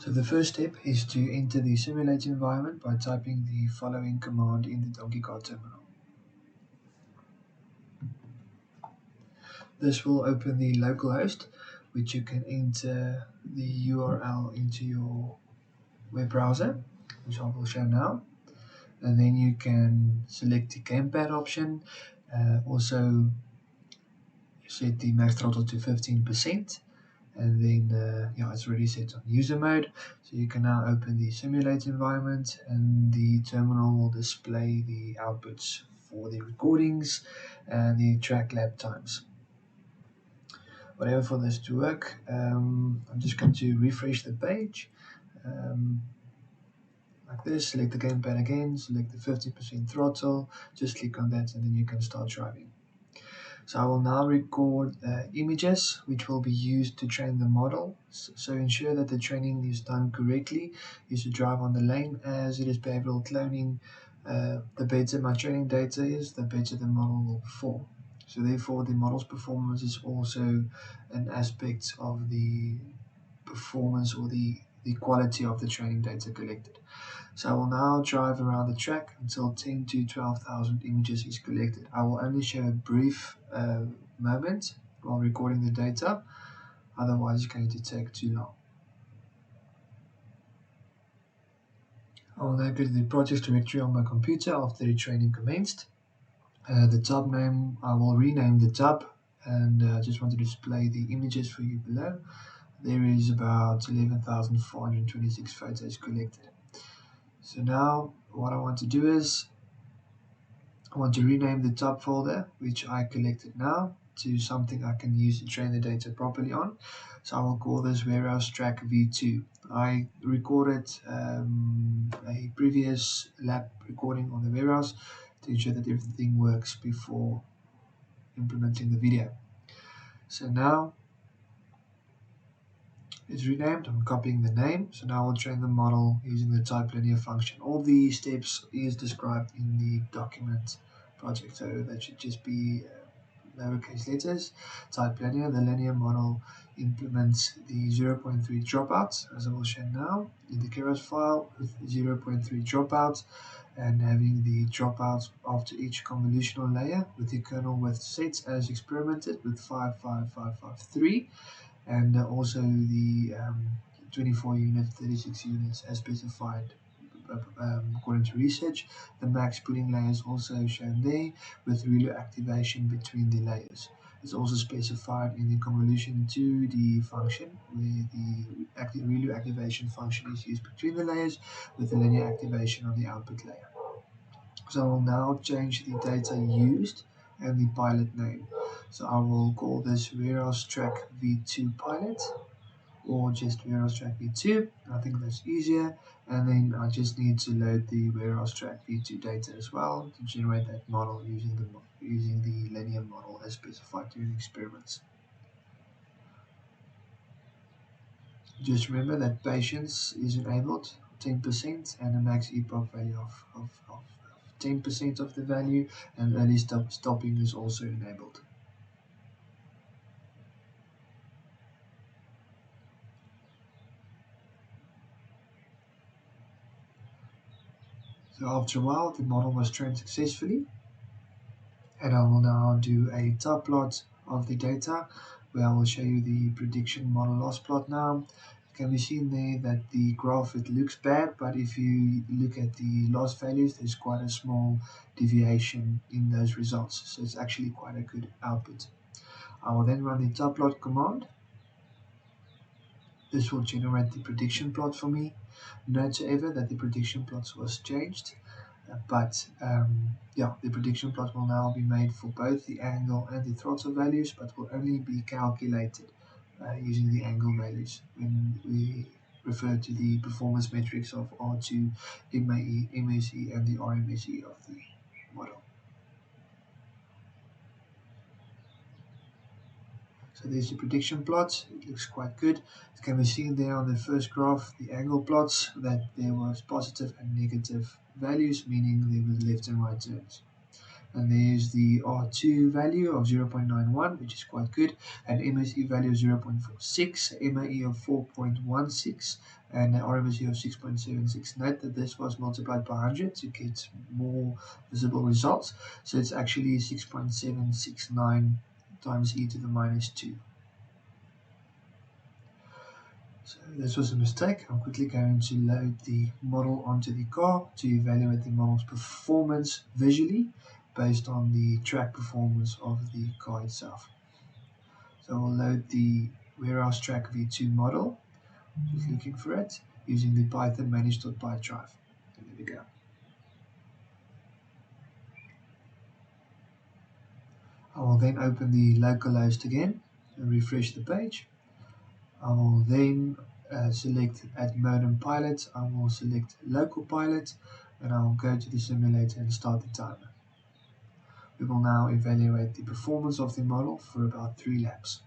So the first step is to enter the simulator environment by typing the following command in the Donkey Kart terminal. This will open the localhost, which you can enter the URL into your web browser, which I will show now. And then you can select the gamepad option. Also set the max throttle to 15%. And then it's already set on user mode, so you can now open the simulator environment and the terminal will display the outputs for the recordings and the track lap times. Whatever for this to work, I'm just going to refresh the page like this. Select the gamepad again, select the 50% throttle, just click on that and then you can start driving. So I will now record images which will be used to train the model. So ensure that the training is done correctly. You should drive on the lane, as it is behavioral cloning. The better my training data is, the better the model will perform. So therefore the model's performance is also an aspect of the performance or the quality of the training data collected. So I will now drive around the track until 10 to 12,000 images is collected. I will only show a brief moment while recording the data, otherwise it's going to take too long. I will now go to the projects directory on my computer after the training commenced. The tab name, I will rename the tab, and I just want to display the images for you below. There is about 11,426 photos collected. So now what I want to do is I want to rename the top folder, which I collected now, to something I can use to train the data properly on. So I will call this warehouse track v2. I recorded a previous lab recording on the warehouse to ensure that everything works before implementing the video. So now it's renamed. I'm copying the name. So now I'll train the model using the type linear function. All the steps is described in the document project, so that should just be lowercase letters. Type linear. The linear model implements the 0.3 dropout, as I will show now in the Keras file, with 0.3 dropout and having the dropouts after each convolutional layer with the kernel width sets as experimented with 55553. And also the 24 units, 36 units as specified according to research. The max pooling layer is also shown there with ReLU activation between the layers. It's also specified in the convolution 2D function, where the ReLU activation function is used between the layers with the linear activation on the output layer. So I will now change the data used and the pilot name. So I will call this warehouse track v2 pilot, or just warehouse track v2. I think that's easier. And then I just need to load the warehouse track v2 data as well to generate that model using the linear model as specified during experiments. Just remember that patience is enabled 10% and a max epoch value of 10% of the value, and early stopping is also enabled. So after a while, the model was trained successfully, and I will now do a top plot of the data where I will show you the prediction model loss plot now. It can be seen there that the graph, it looks bad, but if you look at the loss values, there's quite a small deviation in those results, so it's actually quite a good output. I will then run the top plot command. This will generate the prediction plot for me. Note however that the prediction plot was changed, but the prediction plot will now be made for both the angle and the throttle values, but will only be calculated using the angle values when we refer to the performance metrics of R2, MAE, MSE, and the RMSE of the model. So there's the prediction plot. It looks quite good. It can be seen there on the first graph, the angle plots, that there was positive and negative values, meaning there was left and right turns. and there's the R2 value of 0.91, which is quite good, and MSE value of 0.46, MAE of 4.16, and an RMSE of 6.76. Note that this was multiplied by 100 to get more visible results, so it's actually 6.769 times e to the minus 2. So this was a mistake. I'm quickly going to load the model onto the car to evaluate the model's performance visually based on the track performance of the car itself. So we'll load the Warehouse Track V2 model, just looking for it, using the Python manage.py drive. And there we go. I will then open the localhost again and refresh the page. I will then select Add Modem Pilot. I will select Local Pilot, and I will go to the simulator and start the timer. We will now evaluate the performance of the model for about 3 laps.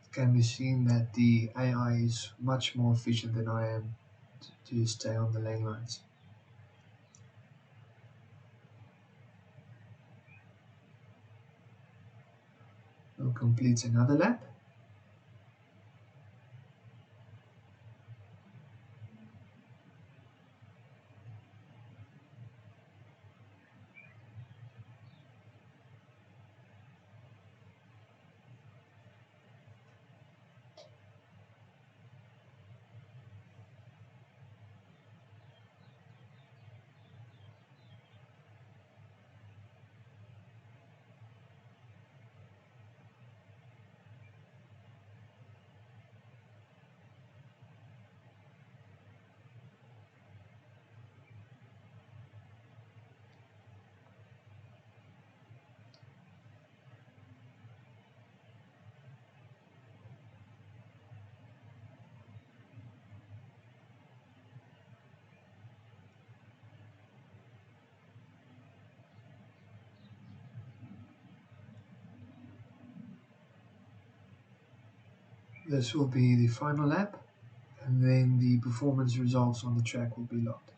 It can be seen that the AI is much more efficient than I am to stay on the lane lines. We'll complete another lap. This will be the final lap, and then the performance results on the track will be logged.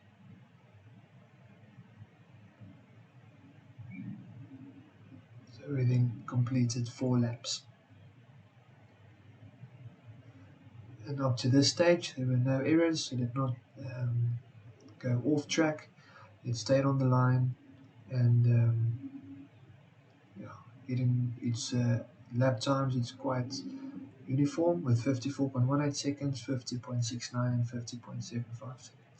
So everything completed 4 laps. And up to this stage, there were no errors. It did not go off track. It stayed on the line, and yeah, getting its lap times. It's quite uniform with 54.18 seconds, 50.69, and 50.75 seconds.